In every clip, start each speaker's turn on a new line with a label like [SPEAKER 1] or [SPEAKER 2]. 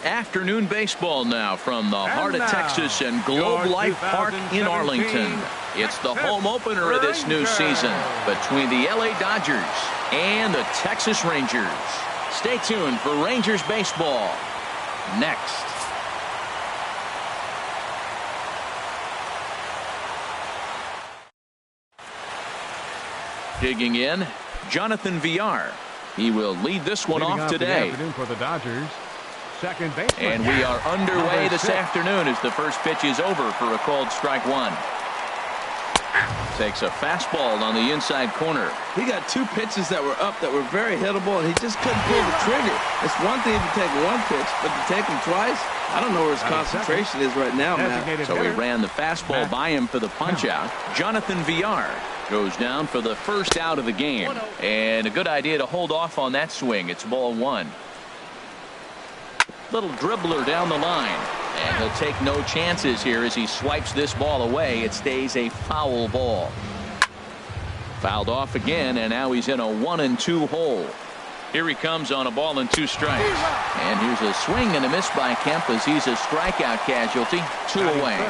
[SPEAKER 1] Afternoon baseball now from the heart of Texas and Globe Life Park in Arlington. It's the home opener of this new season between the LA Dodgers and the Texas Rangers. Stay tuned for Rangers baseball next. Digging in, Jonathan Villar. He will lead this one off today.
[SPEAKER 2] For the Dodgers. Second baseman.
[SPEAKER 1] And we are underway this afternoon as the first pitch is over for a called strike one. Takes a fastball on the inside corner.
[SPEAKER 3] He got two pitches that were up that were very hittable, and he just couldn't pull the trigger. It's one thing to take one pitch, but to take him twice, I don't know where his concentration is right now, man.
[SPEAKER 1] So he ran the fastball by him for the punch-out. Jonathan Villar goes down for the first out of the game. And a good idea to hold off on that swing. It's ball one. Little dribbler down the line. And he'll take no chances here as he swipes this ball away. It stays a foul ball. Fouled off again, and now he's in a 1-2 hole. Here he comes on a ball and two strikes. And here's a swing and a miss by Kemp as he's a strikeout casualty. 2 away.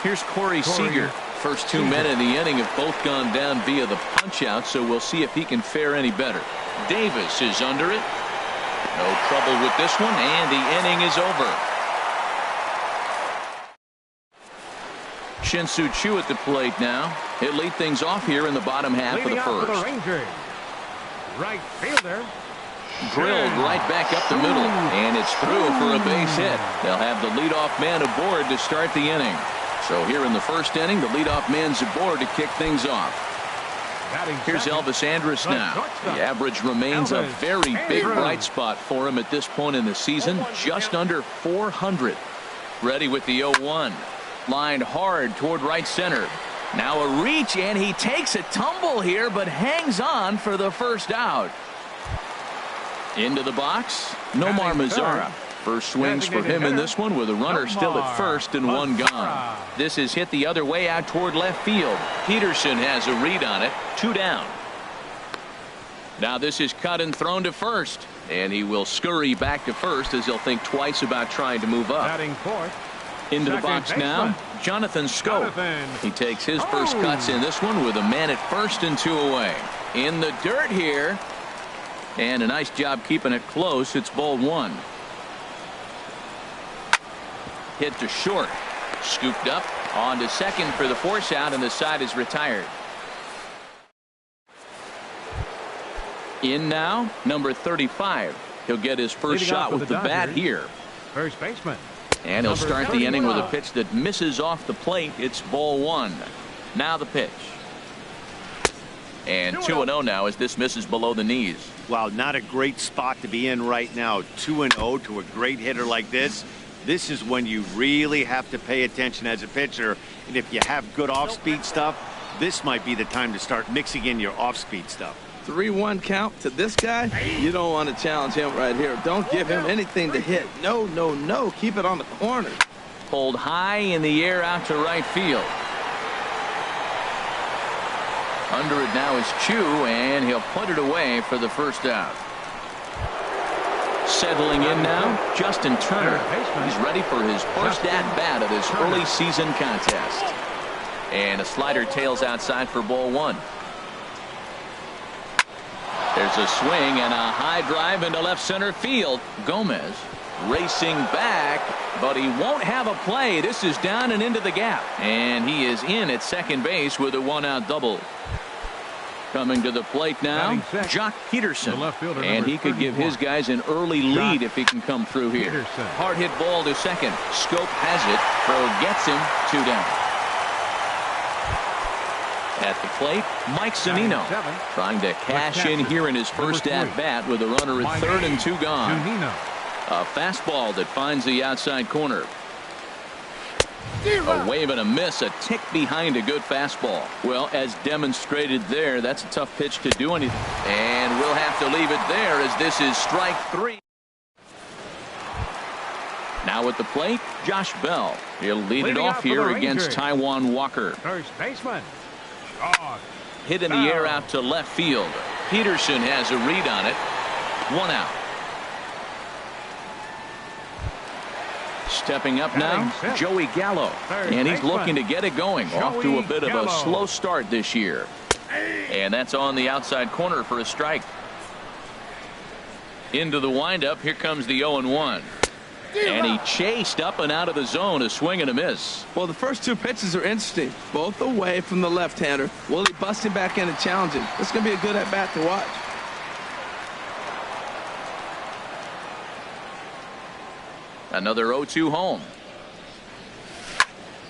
[SPEAKER 1] Here's Corey Seager. First 2 men in the inning have both gone down via the punch-out, so we'll see if he can fare any better. Davis is under it. No trouble with this one, and the inning is over. Shin-Soo Choo at the plate now. He'll lead things off here in the bottom half of the first.
[SPEAKER 2] Right fielder.
[SPEAKER 1] Drilled right back up the middle, and it's through for a base hit. They'll have the leadoff man aboard to start the inning. So here in the first inning, the leadoff man's aboard to kick things off. Here's Elvis Andrus now. The average remains a very big bright spot for him at this point in the season, just under 400. Ready with the 0-1. Lined hard toward right center. Now a reach, and he takes a tumble here, but hangs on for the first out. Into the box, Nomar Mazara. First swings for him in this one with a runner still at first and one gone. This is hit the other way out toward left field. Peterson has a read on it. 2 down. Now this is cut and thrown to first, and he will scurry back to first as he'll think twice about trying to move up. Into the box now, Jonathan Schoop. He takes his first cuts in this one with a man at first and 2 away. In the dirt here, and a nice job keeping it close. It's ball one. Hit to short. Scooped up on to second for the force out, and the side is retired. In now, number 35. He'll get his first shot with the bat here.
[SPEAKER 2] First baseman.
[SPEAKER 1] And he'll start the inning with a pitch that misses off the plate. It's ball one. Now the pitch. And 2-0 now as this misses below the knees.
[SPEAKER 4] Wow, not a great spot to be in right now. 2-0 to a great hitter like this. This is when you really have to pay attention as a pitcher. And if you have good off-speed stuff, this might be the time to start mixing in your off-speed stuff.
[SPEAKER 3] 3-1 count to this guy. You don't want to challenge him right here. Don't give him anything to hit. No, no, no. Keep it on the corner.
[SPEAKER 1] Pulled high in the air out to right field. Under it now is Choo, and he'll put it away for the first out. Settling in now, Justin Turner. He's ready for his first at-bat of this early season contest. And a slider tails outside for ball one. There's a swing and a high drive into left center field. Gomez racing back, but he won't have a play. This is down and into the gap. And he is in at second base with a 1-out double. Coming to the plate now, Jock Peterson. And he could give his guys an early lead if he can come through here. Hard hit ball to second. Schoop has it. Throw gets him. 2 down. At the plate, Mike Zunino trying to cash in here in his first at-bat with a runner at third and 2 gone. A fastball that finds the outside corner. A wave and a miss, a tick behind a good fastball. Well, as demonstrated there, that's a tough pitch to do anything. And we'll have to leave it there as this is strike 3. Now at the plate, Josh Bell. He'll lead it off here against Taijuan Walker.
[SPEAKER 2] First baseman.
[SPEAKER 1] Hit in the air out to left field. Peterson has a read on it. 1 out. Stepping up now, Joey Gallo. And he's looking to get it going. Off to a bit of a slow start this year. And that's on the outside corner for a strike. Into the windup. Here comes the 0-1. And he chased up and out of the zone, a swing and a miss.
[SPEAKER 3] Well, the first two pitches are interesting. Both away from the left-hander. Willie busting back in and challenging. It's going to be a good at-bat to watch.
[SPEAKER 1] Another 0-2 home.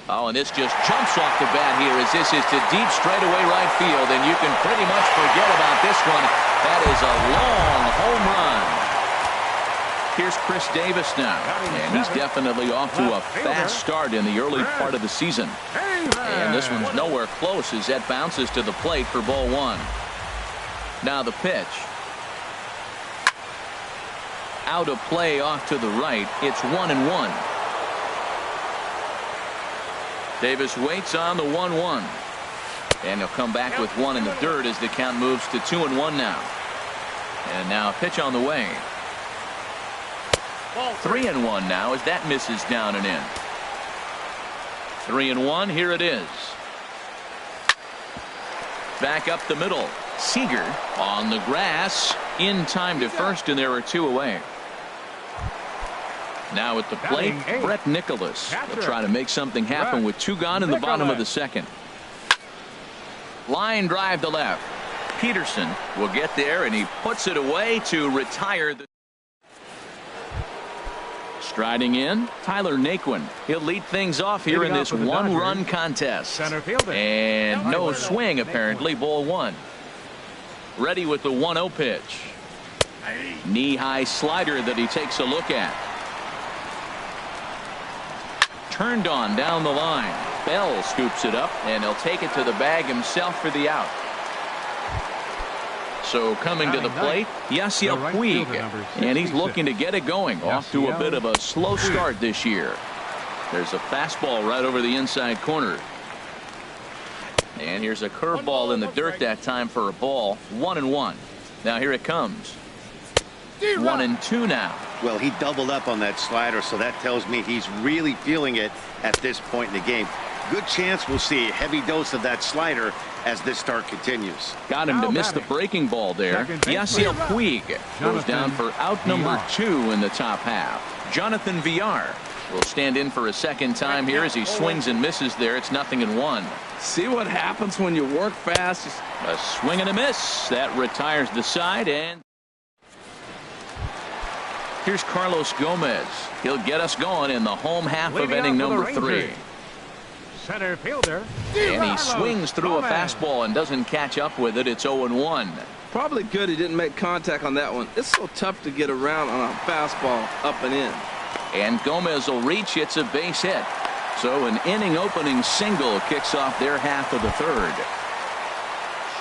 [SPEAKER 1] Oh, and this just jumps off the bat here as this is to deep straightaway right field, and you can pretty much forget about this one. That is a long home run. Here's Chris Davis now, and he's definitely off to a fast start in the early part of the season. And this one's nowhere close as that bounces to the plate for ball one. Now the pitch. Out of play off to the right. It's 1-1. Davis waits on the 1-1. And he'll come back with one in the dirt as the count moves to 2-1 now. And now a pitch on the way. 3-1 now as that misses down and in. 3-1. Here it is. Back up the middle. Seager on the grass in time to first, and there are two away. Now at the plate, Brett Nicholas will try to make something happen with two gone in the bottom of the second. Line drive to left. Peterson will get there, and he puts it away to retire. Striding in, Tyler Naquin. He'll lead things off here in this one-run contest. And no swing, apparently, ball one. Ready with the 1-0 pitch. Knee-high slider that he takes a look at. Turned on down the line. Bell scoops it up, and he'll take it to the bag himself for the out. So coming to the plate, Yasiel Puig, and he's looking to get it going. Off to a bit of a slow start this year. There's a fastball right over the inside corner. And here's a curveball in the dirt that time for a ball. 1-1. Now here it comes. 1-2 now.
[SPEAKER 4] Well, he doubled up on that slider, so that tells me he's really feeling it at this point in the game. Good chance we'll see a heavy dose of that slider as this start continues.
[SPEAKER 1] Got him to miss the breaking ball there. Yasiel Puig goes down for out number 2 in the top half. Jonathan Villar will stand in for a second time here as he swings and misses there. It's 0-1.
[SPEAKER 3] See what happens when you work fast.
[SPEAKER 1] A swing and a miss. That retires the side, and here's Carlos Gomez. He'll get us going in the home half of inning number 3.
[SPEAKER 2] Center fielder.
[SPEAKER 1] And he swings through a fastball and doesn't catch up with it. It's 0-1.
[SPEAKER 3] Probably good he didn't make contact on that one. It's so tough to get around on a fastball up and in.
[SPEAKER 1] And Gomez will reach. It's a base hit. So an inning opening single kicks off their half of the third.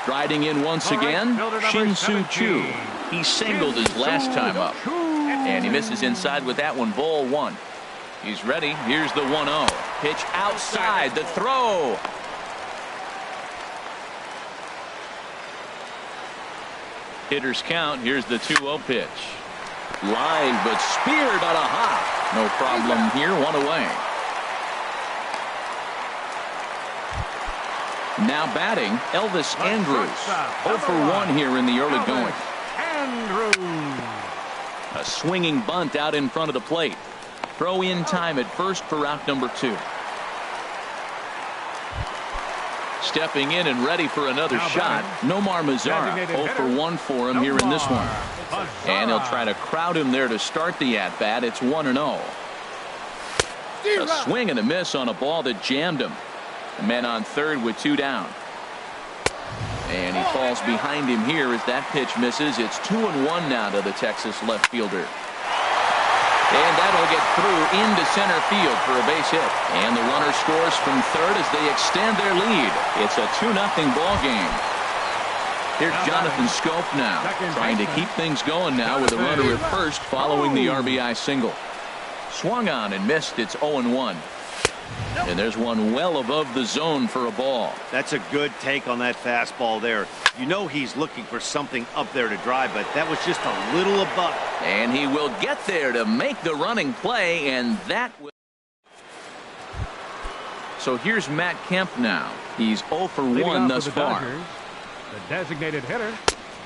[SPEAKER 1] Striding in once again, Shin-Soo Choo. He singled his last time up. And he misses inside with that one. Ball one. He's ready. Here's the 1-0. Pitch outside. The throw. Hitters count. Here's the 2-0 pitch. Line, but speared on a hop. No problem here. One away. Now batting, Elvis Andrus. 0 for 1 here in the early going. A swinging bunt out in front of the plate. Throw in time at first for out number 2. Stepping in and ready for another shot, Nomar Mazara. 0 for 1 for him here in this one. And he'll try to crowd him there to start the at-bat. It's 1-0. A swing and a miss on a ball that jammed him. The man on third with 2 down. And he falls behind him here as that pitch misses. It's 2-1 now to the Texas left fielder. And that'll get through into center field for a base hit. And the runner scores from third as they extend their lead. It's a 2-0 ball game. Here's Jonathan Scope now, trying to keep things going now with a runner at first following the RBI single. Swung on and missed. It's 0-1. And there's one well above the zone for a ball.
[SPEAKER 4] That's a good take on that fastball there. You know he's looking for something up there to drive, but that was just a little above.
[SPEAKER 1] And he will get there to make the running play, and that will So here's Matt Kemp now. He's 0 for
[SPEAKER 2] Leading
[SPEAKER 1] 1
[SPEAKER 2] off
[SPEAKER 1] thus
[SPEAKER 2] for the
[SPEAKER 1] far.
[SPEAKER 2] Dodgers, the designated hitter.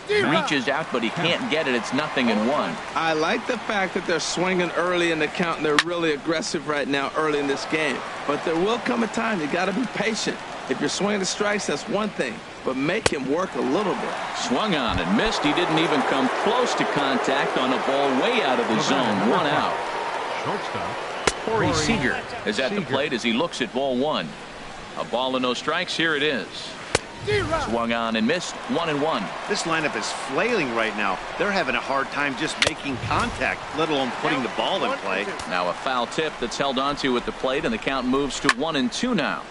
[SPEAKER 1] Reaches out, but he can't get it. It's 0-1.
[SPEAKER 3] I like the fact that they're swinging early in the count, and they're really aggressive right now early in this game. But there will come a time you got to be patient. If you're swinging the strikes, that's one thing, but make him work a little bit.
[SPEAKER 1] Swung on and missed. He didn't even come close to contact on a ball way out of the zone. 1 out.
[SPEAKER 2] Shortstop.
[SPEAKER 1] Corey Seager is at the plate as he looks at ball 1. A ball and no strikes. Here it is. Swung on and missed. 1-1.
[SPEAKER 4] This lineup is flailing right now. They're having a hard time just making contact, let alone putting the ball in play.
[SPEAKER 1] Now a foul tip that's held onto at the plate, and the count moves to 1-2 now.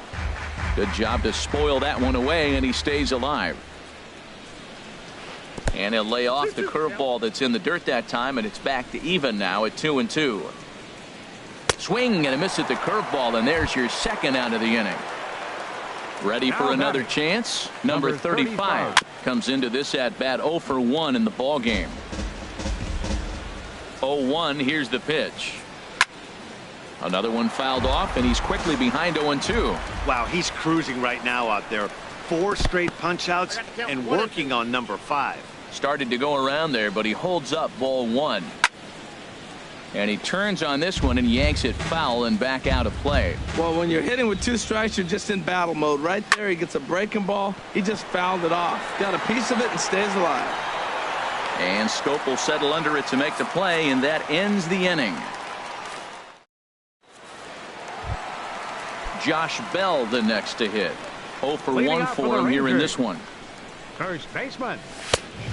[SPEAKER 1] Good job to spoil that one away, and he stays alive. And he'll lay off the curveball that's in the dirt that time, and it's back to even now at 2-2. Swing and a miss at the curveball, and there's your second out of the inning. Ready for another chance? Number 35 comes into this at bat 0 for 1 in the ball game. 0-1. Here's the pitch. Another one fouled off, and he's quickly behind 0-2.
[SPEAKER 4] Wow, he's cruising right now out there. 4 straight punch outs and working on number 5.
[SPEAKER 1] Started to go around there, but he holds up ball 1. And he turns on this one and yanks it foul and back out of play.
[SPEAKER 3] Well, when you're hitting with 2 strikes, you're just in battle mode. Right there, he gets a breaking ball. He just fouled it off. Got a piece of it and stays alive.
[SPEAKER 1] And Scope will settle under it to make the play, and that ends the inning. Josh Bell the next to hit. 0 for 1 for him here in this one.
[SPEAKER 2] First baseman.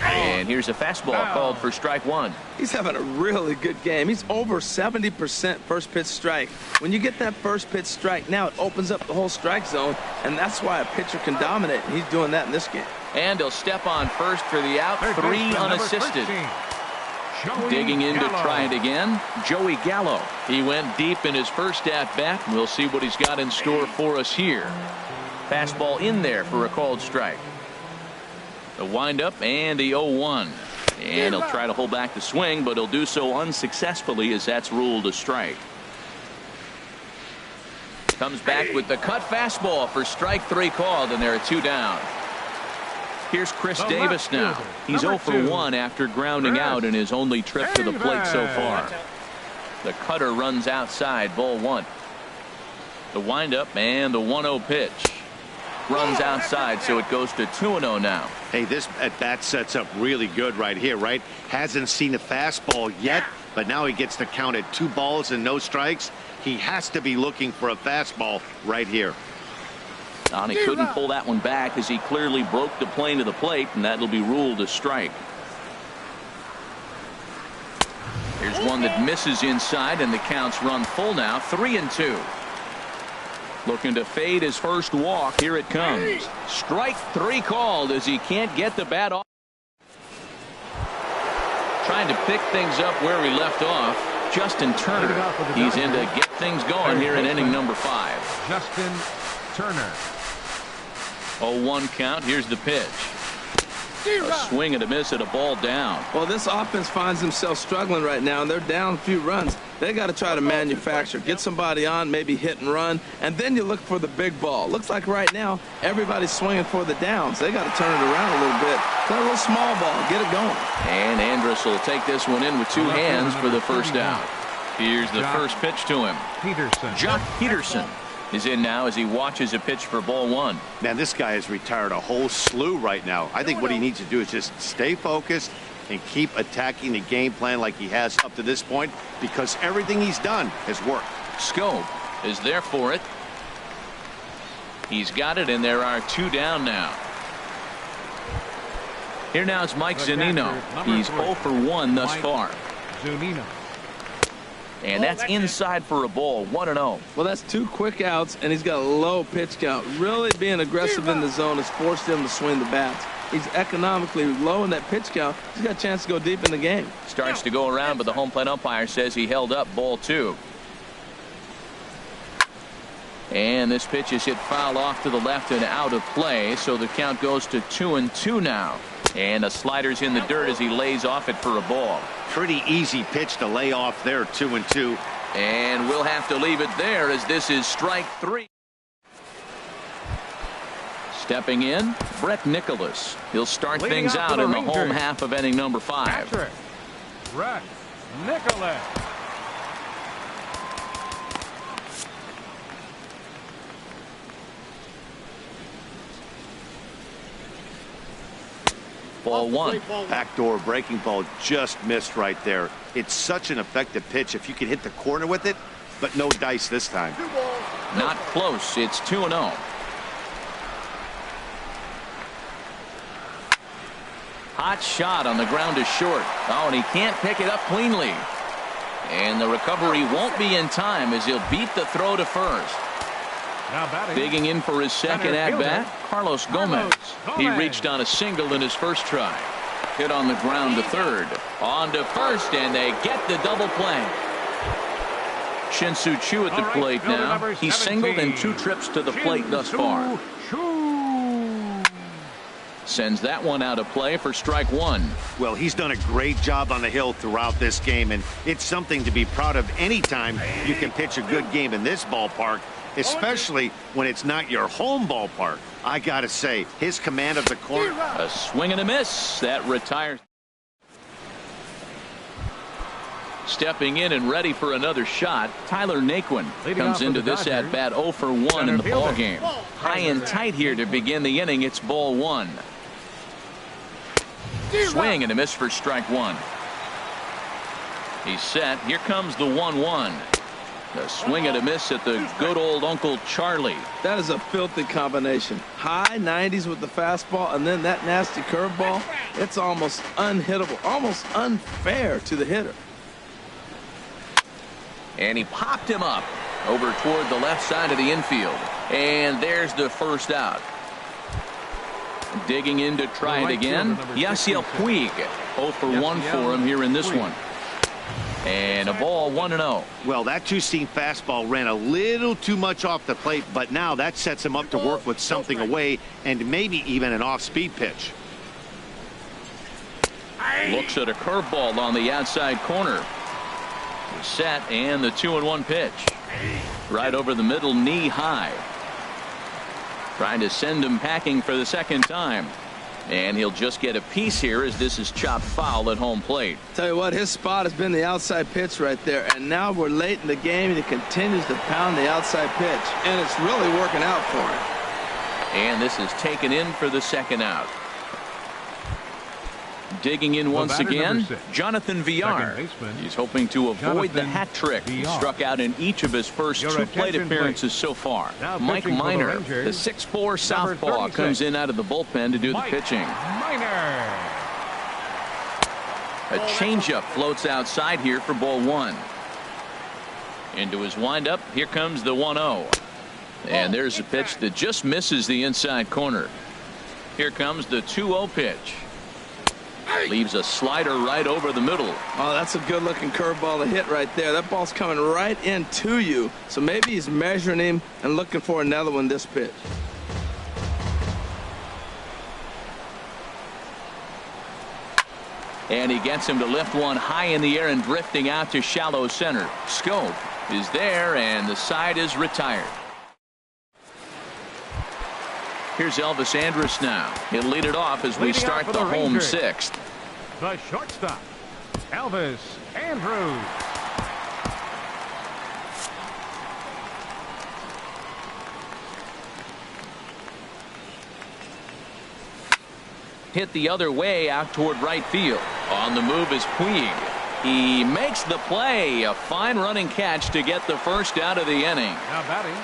[SPEAKER 1] And here's a fastball called for strike 1.
[SPEAKER 3] He's having a really good game. He's over 70% first pitch strike. When you get that first pitch strike, now it opens up the whole strike zone, and that's why a pitcher can dominate, and he's doing that in this game.
[SPEAKER 1] And he'll step on first for the out. 3 unassisted. Digging in to try it again, Joey Gallo. He went deep in his first at-bat. We'll see what he's got in store for us here. Fastball in there for a called strike. The windup and the 0-1. And he'll try to hold back the swing, but he'll do so unsuccessfully as that's ruled a strike. Comes back with the cut fastball for strike 3 called, and there are 2 down. Here's Chris Davis now. He's 0 for 1 after grounding out in his only trip to the plate so far. The cutter runs outside, ball 1. The windup and the 1-0 pitch. Runs outside, so it goes to 2-0 now.
[SPEAKER 4] Hey, this at-bat sets up really good right here, right? Hasn't seen a fastball yet, but now he gets to count at 2 balls and no strikes. He has to be looking for a fastball right here.
[SPEAKER 1] And he couldn't pull that one back as he clearly broke the plane to the plate, and that'll be ruled a strike. Here's one that misses inside, and the counts run full now, 3-2. Looking to fade his first walk. Here it comes. Strike 3 called as he can't get the bat off. Trying to pick things up where we left off. Justin Turner. He's in to get things going here in inning number 5.
[SPEAKER 2] Justin Turner.
[SPEAKER 1] 0-1 count. Here's the pitch. A swing and a miss at a ball down.
[SPEAKER 3] Well, this offense finds themselves struggling right now, and they're down a few runs. They got to try to manufacture, get somebody on, maybe hit and run, and then you look for the big ball. Looks like right now everybody's swinging for the downs. They got to turn it around a little bit. Play a little small ball, get it going.
[SPEAKER 1] And Andrus will take this one in with 2 hands for the first out. Here's the first pitch to him. Jock Peterson is in now as he watches a pitch for ball 1.
[SPEAKER 4] Man, this guy has retired a whole slew right now. I think what he needs to do is just stay focused and keep attacking the game plan like he has up to this point, because everything he's done has worked.
[SPEAKER 1] Scope is there for it. He's got it, and there are 2 down now. Here now is Mike Zunino. He's 0 for 1 thus far.
[SPEAKER 2] Zunino.
[SPEAKER 1] And that's inside for a ball. 1-0.
[SPEAKER 3] Well, that's 2 quick outs, and he's got a low pitch count. Really being aggressive in the zone has forced him to swing the bats. He's economically low in that pitch count. He's got a chance to go deep in the game.
[SPEAKER 1] Starts to go around, but the home plate umpire says he held up ball 2. And this pitch is hit foul off to the left and out of play, so the count goes to 2-2 now. And the slider's in the dirt as he lays off it for a ball.
[SPEAKER 4] Pretty easy pitch to lay off there, 2-2.
[SPEAKER 1] And we'll have to leave it there as this is strike 3. Stepping in, Brett Nicholas. He'll start
[SPEAKER 2] Leading
[SPEAKER 1] things
[SPEAKER 2] off for
[SPEAKER 1] out
[SPEAKER 2] the
[SPEAKER 1] in the home
[SPEAKER 2] Rangers.
[SPEAKER 1] half of inning number 5.
[SPEAKER 2] Patrick. Brett Nicholas.
[SPEAKER 1] Ball 1.
[SPEAKER 4] Backdoor breaking ball just missed right there. It's such an effective pitch if you can hit the corner with it, but no dice this time.
[SPEAKER 1] Not close. It's 2-0. Hot shot on the ground to short. Oh, and he can't pick it up cleanly. And the recovery won't be in time as he'll beat the throw to first.
[SPEAKER 2] Now batting.
[SPEAKER 1] Digging in for his second
[SPEAKER 2] Center
[SPEAKER 1] at-bat,
[SPEAKER 2] fielder,
[SPEAKER 1] Carlos Gomez. He
[SPEAKER 2] Gomez.
[SPEAKER 1] reached on a single in his first try. Hit on the ground to third. On to first, and they get the double play. Shin-Soo Choo at the
[SPEAKER 2] All right,
[SPEAKER 1] plate
[SPEAKER 2] fielder
[SPEAKER 1] now.
[SPEAKER 2] number
[SPEAKER 1] He's singled in 2 trips to the plate thus far. Sends that one out of play for strike 1.
[SPEAKER 4] Well, he's done a great job on the hill throughout this game, and it's something to be proud of anytime you can pitch a good game in this ballpark, especially when it's not your home ballpark. I gotta say, his command of the corner.
[SPEAKER 1] A swing and a miss. That retires. Stepping in and ready for another shot, Tyler Naquin
[SPEAKER 2] Leading
[SPEAKER 1] comes
[SPEAKER 2] off for
[SPEAKER 1] into
[SPEAKER 2] the
[SPEAKER 1] this
[SPEAKER 2] Dodgers,
[SPEAKER 1] at-bat 0 for 1
[SPEAKER 2] center
[SPEAKER 1] in the
[SPEAKER 2] fielder.
[SPEAKER 1] ball game. High and tight here to begin the inning. It's ball 1. Swing and a miss for strike 1. He's set. Here comes the 1-1. A swing and a miss at the good old Uncle Charlie.
[SPEAKER 3] That is a filthy combination. High 90s with the fastball and then that nasty curveball. It's almost unhittable, almost unfair to the hitter.
[SPEAKER 1] And he popped him up over toward the left side of the infield. And there's the first out. Digging in to try it again, Yasiel Puig. 0 for 1 for him here in this one. And a ball 1-0.
[SPEAKER 4] Well, that two-seam fastball ran a little too much off the plate, but now that sets him up to work with something away and maybe even an off-speed pitch.
[SPEAKER 1] Looks at a curveball on the outside corner. Set, and the 2-1 pitch. Right over the middle, knee high. Trying to send him packing for the second time. And he'll just get a piece here as this is chopped foul at home plate.
[SPEAKER 3] Tell you what, his spot has been the outside pitch right there. And now we're late in the game and he continues to pound the outside pitch. And it's really working out for him.
[SPEAKER 1] And this is taken in for the second out. Digging in once
[SPEAKER 2] batter
[SPEAKER 1] again,
[SPEAKER 2] number 6.
[SPEAKER 1] Villar.
[SPEAKER 2] Second baseman,
[SPEAKER 1] He's hoping to avoid the
[SPEAKER 2] Jonathan
[SPEAKER 1] hat trick. He
[SPEAKER 2] Villar.
[SPEAKER 1] struck out in each of his first
[SPEAKER 2] Your
[SPEAKER 1] 2 plate
[SPEAKER 2] attention,
[SPEAKER 1] appearances so far.
[SPEAKER 2] Now
[SPEAKER 1] Mike
[SPEAKER 2] pitching for the
[SPEAKER 1] Minor,
[SPEAKER 2] Rangers,
[SPEAKER 1] the 6'4 southpaw,
[SPEAKER 2] 36.
[SPEAKER 1] comes in out of the bullpen to do
[SPEAKER 2] Mike
[SPEAKER 1] the pitching.
[SPEAKER 2] Minor.
[SPEAKER 1] A changeup floats outside here for ball 1. Into his windup, here comes the 1-0. And there's a pitch that just misses the inside corner. Here comes the 2-0 pitch. Leaves a slider right over the middle.
[SPEAKER 3] Oh, that's a good looking curveball to hit right there. That ball's coming right into you. So maybe he's measuring him and looking for another one this pitch.
[SPEAKER 1] And he gets him to lift one high in the air and drifting out to shallow center. Scope is there and the side is retired. Here's Elvis Andrus now. He'll lead it off as we
[SPEAKER 2] Leading
[SPEAKER 1] start
[SPEAKER 2] off for
[SPEAKER 1] the
[SPEAKER 2] the
[SPEAKER 1] home
[SPEAKER 2] Rangers.
[SPEAKER 1] 6th.
[SPEAKER 2] The shortstop, Elvis Andrus.
[SPEAKER 1] Hit the other way out toward right field. On the move is Puig. He makes the play. A fine running catch to get the first out of the inning.
[SPEAKER 2] Now batting.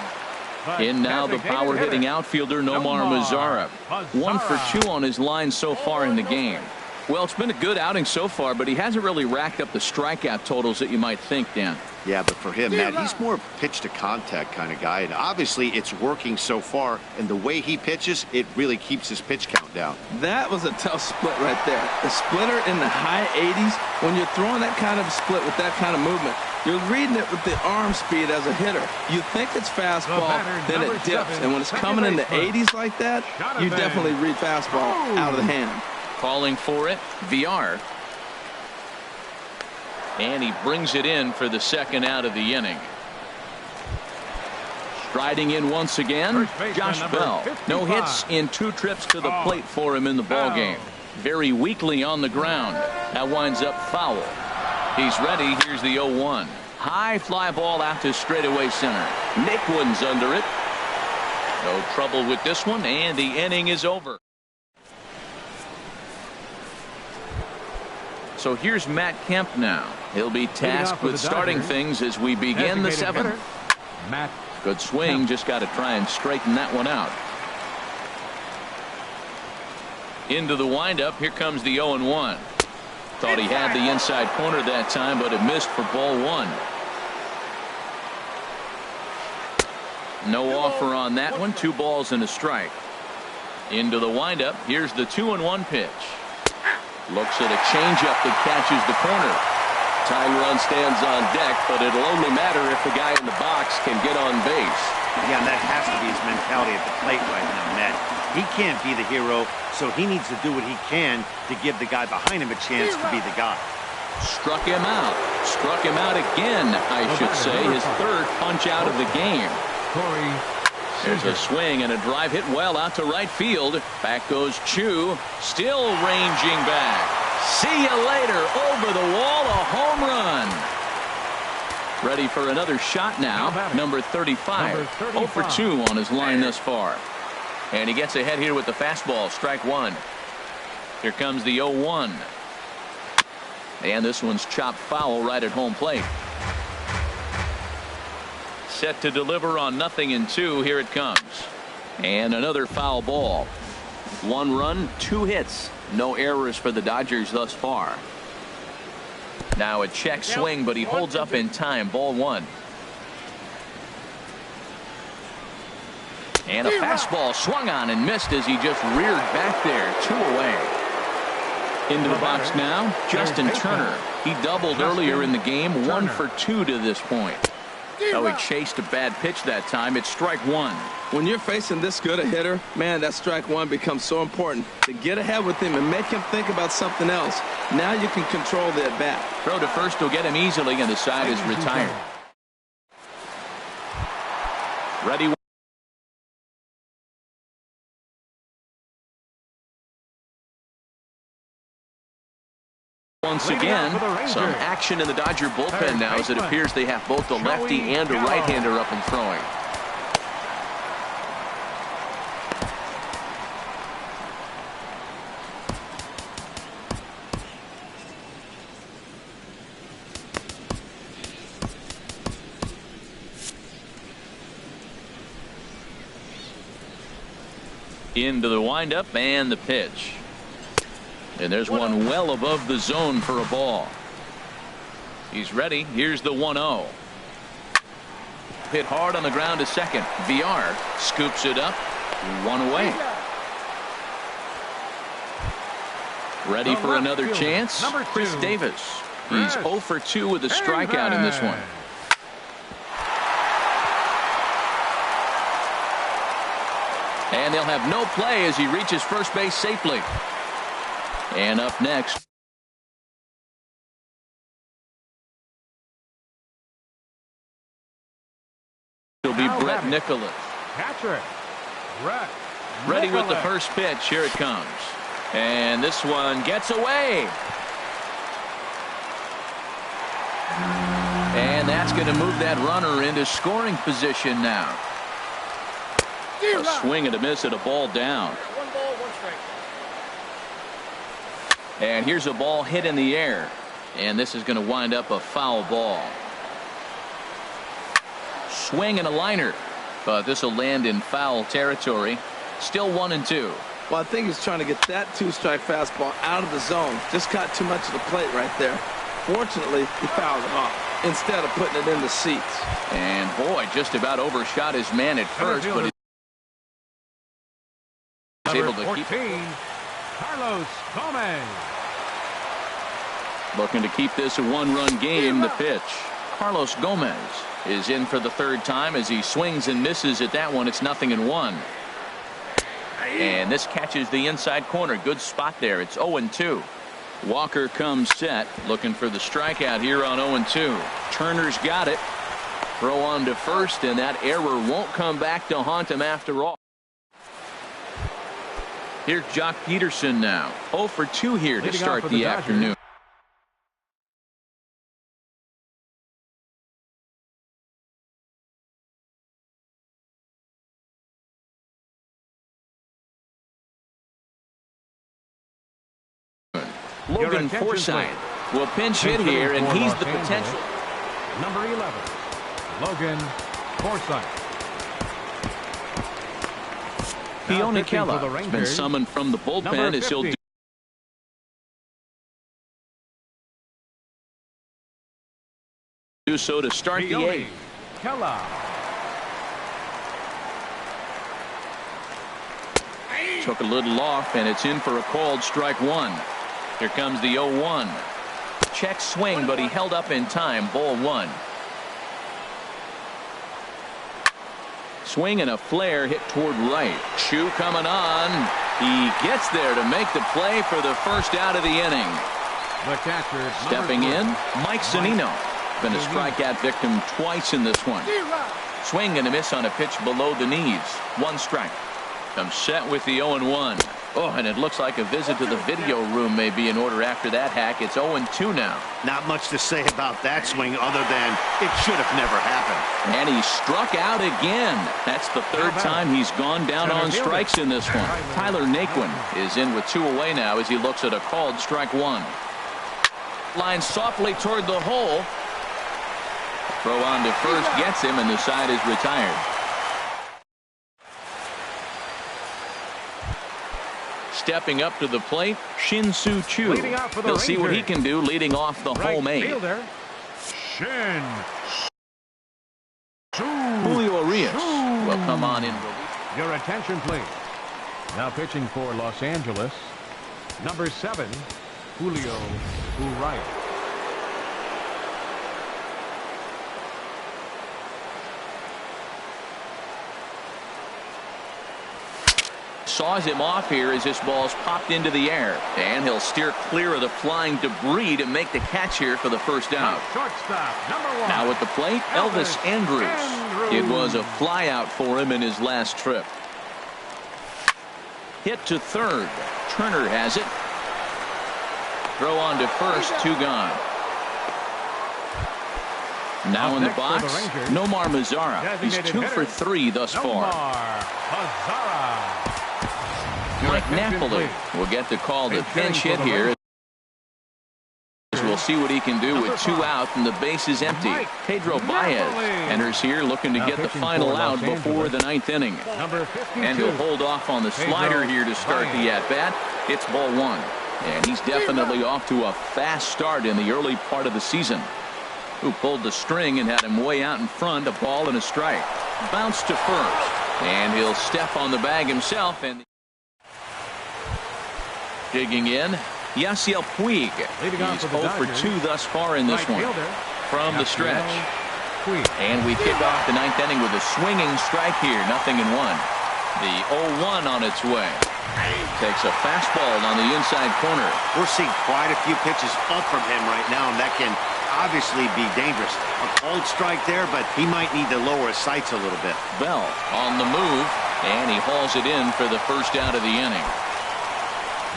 [SPEAKER 1] In now the power hitting outfielder Nomar Mazara. 1 for 2 on his line so far in the game. Well, it's been a good outing so far, but he hasn't really racked up the strikeout totals that you might think, Dan.
[SPEAKER 4] Yeah, but for him, Matt, he's more pitch to contact kind of guy, and obviously it's working so far, and the way he pitches, it really keeps his pitch count down.
[SPEAKER 3] That was a tough split right there. The splitter in the high 80s. When you're throwing that kind of split with that kind of movement, you're reading it with the arm speed as a hitter. You think it's fastball, then it dips. And when it's coming in the 80s like that, you definitely read fastball out of the hand.
[SPEAKER 1] Calling for it, Villar. And he brings it in for the second out of the inning. Striding in once again,
[SPEAKER 2] First baseman,
[SPEAKER 1] Josh
[SPEAKER 2] number
[SPEAKER 1] Bell.
[SPEAKER 2] 55.
[SPEAKER 1] No hits in 2 trips to the plate for him in the ballgame. Very weakly on the ground. That winds up foul. He's ready. Here's the 0-1. High fly ball out to straightaway center. Naquin's under it. No trouble with this one, and the inning is over. So here's Matt Kemp now. He'll be tasked with starting things as we begin the 7th.
[SPEAKER 2] Matt.
[SPEAKER 1] Good swing, just got to try and straighten that one out. Into the windup, here comes the 0-1. Thought he had the inside corner that time, but it missed for ball 1. No offer on that one. 2 balls and a strike. Into the windup, here's the 2-1 pitch. Looks at a changeup that catches the corner. Tying run stands on deck, but it'll only matter if the guy in the box can get on base.
[SPEAKER 4] Yeah, and that has to be his mentality at the plate right now, Matt. He can't be the hero, so he needs to do what he can to give the guy behind him a chance to be the guy.
[SPEAKER 1] Struck him out. Struck him out again, I should say. His 3rd punch out of the game. There's a swing and a drive hit well out to right field. Back goes Chu, still ranging back. See you later. Over the wall, a home run. Ready for another shot now. Number 35. 0 for 2 on his line thus far. And he gets ahead here with the fastball. Strike 1. Here comes the 0-1. And this one's chopped foul right at home plate. Set to deliver on 0-2. Here it comes. And another foul ball. 1 run, 2 hits. No errors for the Dodgers thus far. Now a check swing, but he holds up in time. Ball 1. And a fastball swung on and missed as he just reared back there. 2 away. Into the box now, Justin Turner. He doubled earlier in the game. 1 for 2 to this point. Oh, he chased a bad pitch that time. It's strike 1.
[SPEAKER 3] When you're facing this good a hitter, man, that strike 1 becomes so important to get ahead with him and make him think about something else. Now you can control the at bat.
[SPEAKER 1] Throw to first will get him easily, and the side is retired. Ready. Once again, some action in the Dodger bullpen now as it appears they have both a lefty and a right-hander up and throwing. Into the windup and the pitch. And there's one well above the zone for a ball. He's ready. Here's the 1-0. Hit hard on the ground to second. VR scoops it up. 1 away. Ready for another chance. Chris Davis. He's 0 for 2 with a strikeout in this one. And they'll have no play as he reaches first base safely. And up next, it'll be Brett Nicholas.
[SPEAKER 2] Catcher. Brett
[SPEAKER 1] Ready with the first pitch. Here it comes. And this one gets away. And that's going to move that runner into scoring position now. A swing and a miss at a ball down.
[SPEAKER 5] 1 ball, 1 strike.
[SPEAKER 1] And here's a ball hit in the air. And this is going to wind up a foul ball. Swing and a liner. But this will land in foul territory. Still 1-2.
[SPEAKER 3] Well, I think he's trying to get that 2-strike fastball out of the zone. Just got too much of the plate right there. Fortunately, he fouled it off instead of putting it in the seats.
[SPEAKER 1] And boy, just about overshot his man at first, but he's able to keep it.
[SPEAKER 2] Carlos Gomez.
[SPEAKER 1] Looking to keep this a 1-run game. The pitch. Carlos Gomez is in for the 3rd time as he swings and misses at that one. It's 0-1. And this catches the inside corner. Good spot there. It's 0-2. Walker comes set, looking for the strikeout here on 0-2. Turner's got it. Throw on to first, and that error won't come back to haunt him after all. Here's Jock Peterson now. 0 for 2 here to start the afternoon. Logan Forsythe will pinch hit here, and he's the potential.
[SPEAKER 2] Number 11, Logan Forsythe.
[SPEAKER 1] Keone Kela has been summoned from the bullpen as he'll do so to start the 8th.
[SPEAKER 2] Kela.
[SPEAKER 1] Took a little off, and it's in for a called strike 1. Here comes the 0-1. Check swing, but he held up in time. Ball 1. Swing and a flare hit toward right. Shoe coming on. He gets there to make the play for the first out of the inning.
[SPEAKER 2] The catcher,
[SPEAKER 1] stepping in, Mike Zunino. Been a strikeout victim twice in this one. Swing and a miss on a pitch below the knees. 1 strike. Comes set with the 0-1. Oh, and it looks like a visit to the video room may be in order after that hack. It's 0-2 now.
[SPEAKER 4] Not much to say about that swing other than it should have never happened.
[SPEAKER 1] And he struck out again. That's the 3rd time he's gone down on strikes in this one. Tyler Naquin is in with 2 away now as he looks at a called strike 1. Line softly toward the hole. Throw on to first gets him, and the side is retired. Stepping up to the plate, Shin-Soo Choo. He'll see what he can do leading off the home 8. Julio Urias will come on in relief.
[SPEAKER 2] Your attention, please. Now pitching for Los Angeles, number 7, Julio Urias.
[SPEAKER 1] Saws him off here as this ball's popped into the air, and he'll steer clear of the flying debris to make the catch here for the first out.
[SPEAKER 2] Shortstop, number 1.
[SPEAKER 1] Now at the plate, Elvis Andrus. It was a fly out for him in his last trip. Hit to third. Turner has it. Throw on to first, 2 gone. Now in the box, Nomar Mazara. He's 2 for 3 thus far. Mike Napoli will get the call to pinch hit here. We'll see what he can do with 2 out and the base is empty. Pedro Baez enters here looking to get the final out before the 9th inning. And he'll hold off on the slider here to start the at-bat. It's ball 1. And he's definitely off to a fast start in the early part of the season. Who pulled the string and had him way out in front, a ball and a strike. Bounce to first. And he'll step on the bag himself. And digging in, Yasiel Puig. He's 0 for 2 thus far in this one. From the stretch. And we kick off the 9th inning with a swinging strike here. 0-1. The 0-1 on its way. Takes a fastball on the inside corner.
[SPEAKER 4] We're seeing quite a few pitches up from him right now, and that can obviously be dangerous. A cold strike there, but he might need to lower his sights a little bit.
[SPEAKER 1] Bell on the move, and he hauls it in for the first out of the inning.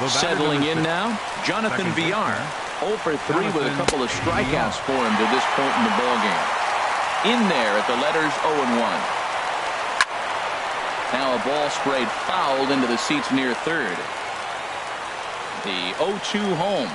[SPEAKER 1] Settling in now, Jonathan Villar. 0 for 3 with a couple of strikeouts for him to this point in the ballgame. In there at the letters 0-1. Now a ball sprayed fouled into the seats near third. The 0-2 home.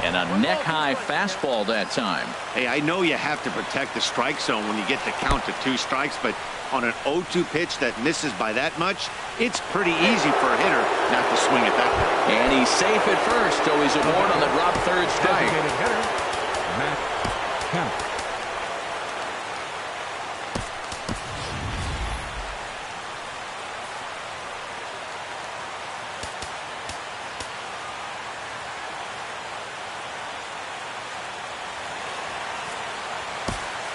[SPEAKER 1] And a neck-high fastball that time.
[SPEAKER 4] Hey, I know you have to protect the strike zone when you get the count to 2 strikes, but on an 0-2 pitch that misses by that much, it's pretty easy for a hitter not to swing at that one.
[SPEAKER 1] And he's safe at first, so he's aboard on the drop third strike.
[SPEAKER 2] Matt Kemp.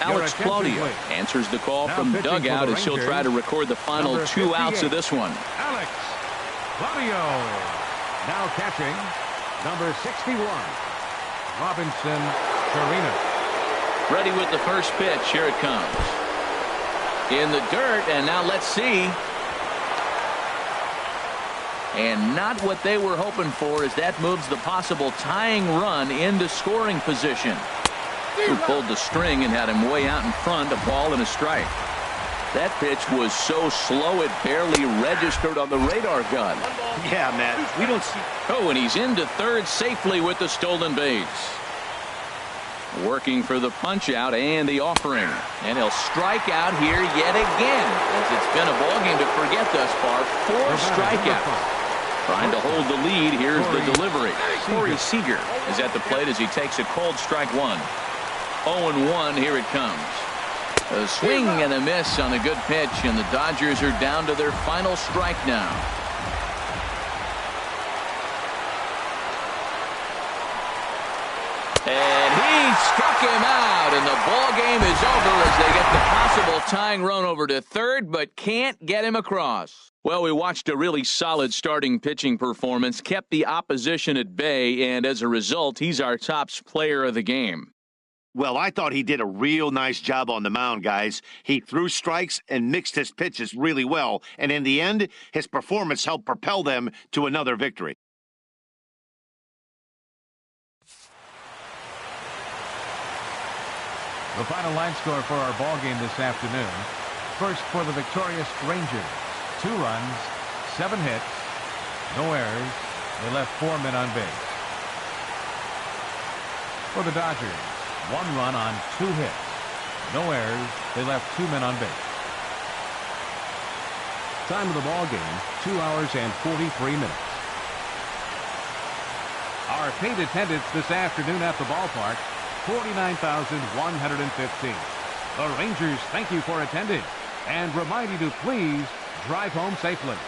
[SPEAKER 1] Alex Claudio answers the call from dugout as he'll try to record the final 2 outs of this one.
[SPEAKER 2] Alex Claudio. Now catching number 61, Robinson Chirinos.
[SPEAKER 1] Ready with the first pitch. Here it comes. In the dirt, and now let's see. And not what they were hoping for, as that moves the possible tying run into scoring position. Who pulled the string and had him way out in front, a ball and a strike. That pitch was so slow it barely registered on the radar gun.
[SPEAKER 4] Yeah, Matt, we don't see.
[SPEAKER 1] Oh, and he's into third safely with the stolen base. Working for the punch out and the offering. And he'll strike out here yet again, as it's been a ballgame to forget thus far. 4 strikeouts. Trying to hold the lead. Here's the delivery. Corey Seager is at the plate as he takes a cold strike one. 0-1. Here it comes. A swing and a miss on a good pitch, and the Dodgers are down to their final strike now. And he struck him out, and the ball game is over as they get the possible tying run over to third, but can't get him across. Well, we watched a really solid starting pitching performance, kept the opposition at bay, and as a result, he's our top player of the game.
[SPEAKER 4] Well, I thought he did a real nice job on the mound, guys. He threw strikes and mixed his pitches really well, and in the end, his performance helped propel them to another victory.
[SPEAKER 2] The final line score for our ball game this afternoon. First for the victorious Rangers. 2 runs, 7 hits, no errors. They left 4 men on base. For the Dodgers, 1 run on 2 hits, no errors. They left 2 men on base. Time of the ball game, 2 hours and 43 minutes. Our paid attendance this afternoon at the ballpark, 49,115. The Rangers thank you for attending and remind you to please drive home safely.